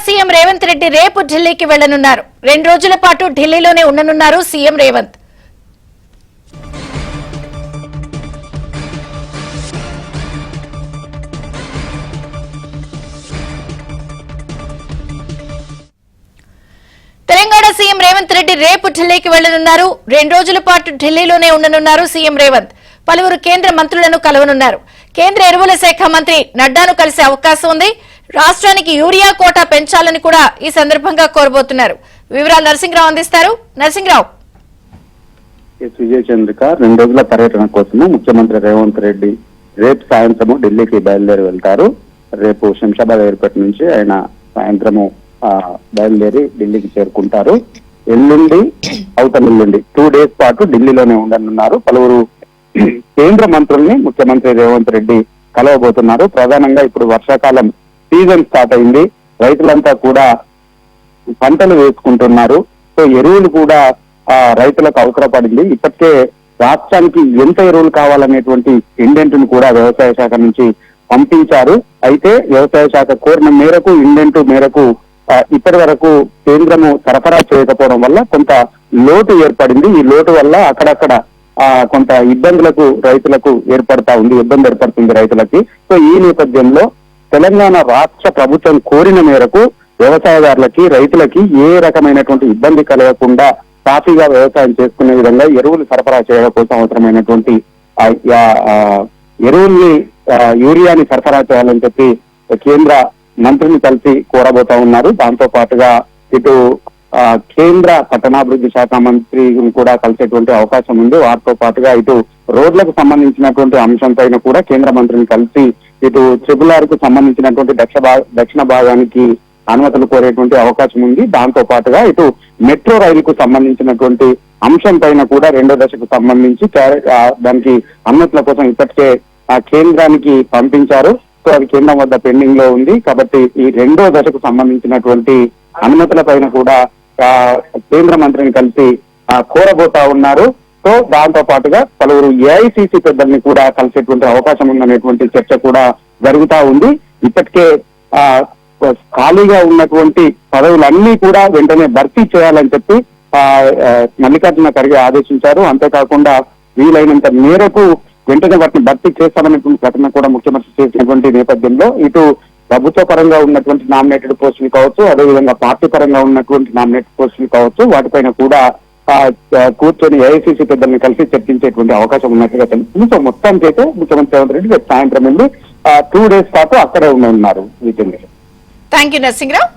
CM Revanth Reddy రేపు ఢిల్లీకి వెళ్లనున్నారు. 2 రోజుల పాటు ఢిల్లీలోనే ఉండనున్నారు సీఎం రేవంత్. తెలంగాణ సీఎం రేవంత్ రెడ్డి రేపు ఢిల్లీకి వెళ్లనున్నారు. 2 రోజుల పాటు ఢిల్లీలోనే ఉండనున్నారు సీఎం రేవంత్. పలువురు కేంద్ర మంత్రులను కలవనున్నారు. కేంద్ర ఎరువుల శాఖ మంత్రి నడ్డాను కలిసే అవకాశం ఉంది. రాష్ట్రానికి యూరియా కోటా పెంచాలని కూడా ఈ సందర్భంగా కోరబోతున్నారు. వివరాలు నరసింహరావు అందిస్తారు. నరసింహరావు. విజయ చంద్రిక 2 రోజుల పర్యటన కోసము ముఖ్యమంత్రి రేవంత్ రెడ్డి రేపు సాయంత్రము ఢిల్లీకి బయలుదేరి వెళ్తారు. రేపు శంషాబాద్ ఎయిర్పోర్ట్ నుంచి ఆయన సాయంత్రము బయలుదేరి ఢిల్లీకి చేరుకుంటారు. ఎల్లుండి అవతలెల్లుండి 2 డేస్ పాటు ఢిల్లీలోనే ఉండనున్నారు. పలువురు కేంద్ర మంత్రుల్ని ముఖ్యమంత్రి రేవంత్ రెడ్డి కలవబోతున్నారు. ప్రధానంగా ఇప్పుడు వర్షాకాలం సీజన్ స్టార్ట్ అయింది. రైతులంతా కూడా పంటలు వేసుకుంటున్నారు. సో ఎరువులు కూడా రైతులకు అవసరపడింది. ఇప్పటికే రాష్ట్రానికి ఎంత ఎరువులు కావాలనేటువంటి ఇండెంట్ను కూడా వ్యవసాయ శాఖ నుంచి పంపించారు. అయితే వ్యవసాయ శాఖ కోరిన మేరకు ఇండెంట్ మేరకు ఇప్పటి వరకు కేంద్రము సరఫరా చేయకపోవడం వల్ల కొంత లోటు ఏర్పడింది. ఈ లోటు వల్ల అక్కడక్కడ కొంత ఇబ్బందులకు రైతులకు ఇబ్బంది ఏర్పడుతుంది రైతులకి. సో ఈ నేపథ్యంలో తెలంగాణ రాష్ట్ర ప్రభుత్వం కోరిన మేరకు వ్యవసాయదారులకి రైతులకి ఏ రకమైనటువంటి ఇబ్బంది కలగకుండా సాఫీగా వ్యవసాయం చేసుకునే విధంగా ఎరువులు సరఫరా చేయడం కోసం అవసరమైనటువంటి ఎరువుల్ని యూరియాని సరఫరా చేయాలని చెప్పి కేంద్ర మంత్రిని కలిసి కోరబోతా ఉన్నారు. దాంతో పాటుగా ఇటు కేంద్ర పట్టణాభివృద్ధి శాఖ మంత్రిని కూడా కలిసేటువంటి అవకాశం ఉంది. వారితో పాటుగా ఇటు రోడ్లకు సంబంధించినటువంటి అంశం పైన కూడా కేంద్ర మంత్రిని కలిసి ఇటు RRR కు సంబంధించినటువంటి దక్షిణ భాగానికి అనుమతులు కోరేటువంటి అవకాశం ఉంది. దాంతో పాటుగా ఇటు మెట్రో రైలుకు సంబంధించినటువంటి అంశం పైన కూడా 2వ దశకు సంబంధించి దానికి అనుమతుల కోసం ఇప్పటికే కేంద్రానికి పంపించారు. సో అది కేంద్రం వద్ద పెండింగ్ లో ఉంది. కాబట్టి ఈ 2వ దశకు సంబంధించినటువంటి అనుమతుల పైన కూడా కేంద్ర మంత్రిని కలిసి కోరబోతా ఉన్నారు. సో దాంతో పాటుగా పలువురు AICC పెద్దల్ని కూడా కలిసేటువంటి అవకాశం ఉందనేటువంటి చర్చ కూడా జరుగుతా ఉంది. ఇప్పటికే ఖాళీగా ఉన్నటువంటి పదవులన్నీ కూడా వెంటనే భర్తీ చేయాలని చెప్పి మల్లికార్జున ఖర్గే ఆదేశించారు. అంతేకాకుండా వీలైనంత మేరకు వెంటనే వాటిని భర్తీ చేస్తామనేటువంటి ప్రకటన కూడా ముఖ్యమంత్రి చేసినటువంటి నేపథ్యంలో ఇటు ప్రభుత్వ పరంగా ఉన్నటువంటి నామినేటెడ్ పోస్టులు కావచ్చు, అదేవిధంగా పార్టీ పరంగా ఉన్నటువంటి నామినేటెడ్ పోస్టులు కావచ్చు, వాటిపైన కూడా కూర్చొని AICC పెద్దల్ని కలిసి చర్చించేటువంటి అవకాశం ఉన్నట్టుగా తెలుస్తుంది. సో మొత్తానికి అయితే ముఖ్యమంత్రి రేవంత్ రెడ్డి రేపు సాయంత్రం వెళ్ళి 2 డేస్ పాటు అక్కడే ఉన్నారు. Thank you Narasimharao.